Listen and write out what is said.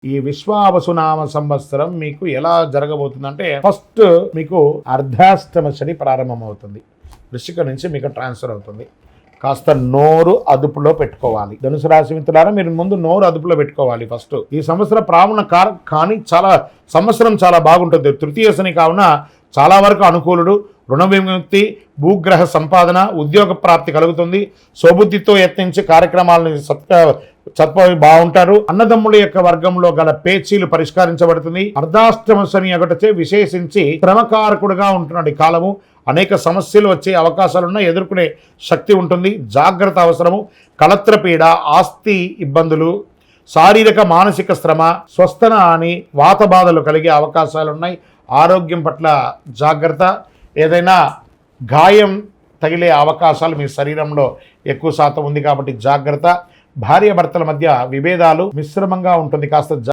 ఈ విశ్వావసునామ సంవత్సరం మీకు ఎలా జరగబోతుందంటే ఫస్ట్ మీకు అర్ధాష్టమ శని ప్రారంభమవుతుంది. వృశ్చిక నుంచి మీకు ట్రాన్స్ఫర్ అవుతుంది. కాస్త నోరు అదుపులో పెట్టుకోవాలి. ధనుసు రాశి మిత్రులారా, మీరు ముందు నోరు అదుపులో పెట్టుకోవాలి. ఫస్ట్ ఈ సంవత్సరం ప్రారంభ కానీ సంవత్సరం చాలా బాగుంటుంది. తృతీయ శని కావున చాలా వరకు అనుకూలుడు. రుణ విముక్తి, భూగ్రహ సంపాదన, ఉద్యోగ ప్రాప్తి కలుగుతుంది. స్వబుద్ధితో యత్నించి కార్యక్రమాలను చప్పవి బాగుంటారు. అన్నదమ్ముల యొక్క వర్గంలో గల పేచీలు పరిష్కరించబడుతుంది. అర్ధాష్టమ శని ఒకటచే విశేషించి శ్రమకారకుడుగా ఉంటున్నాడు. ఈ కాలము అనేక సమస్యలు వచ్చే అవకాశాలున్నా ఎదుర్కొనే శక్తి ఉంటుంది. జాగ్రత్త అవసరము. కళత్రపీడ, ఆస్తి ఇబ్బందులు, శారీరక మానసిక శ్రమ, స్వస్థన అని వాత బాధలు కలిగే అవకాశాలున్నాయి. ఆరోగ్యం పట్ల జాగ్రత్త. ఏదైనా గాయం తగిలే అవకాశాలు మీ శరీరంలో ఎక్కువ శాతం ఉంది కాబట్టి జాగ్రత్త. భార్యాభర్తల మధ్య విభేదాలు మిశ్రమంగా ఉంటుంది. కాస్త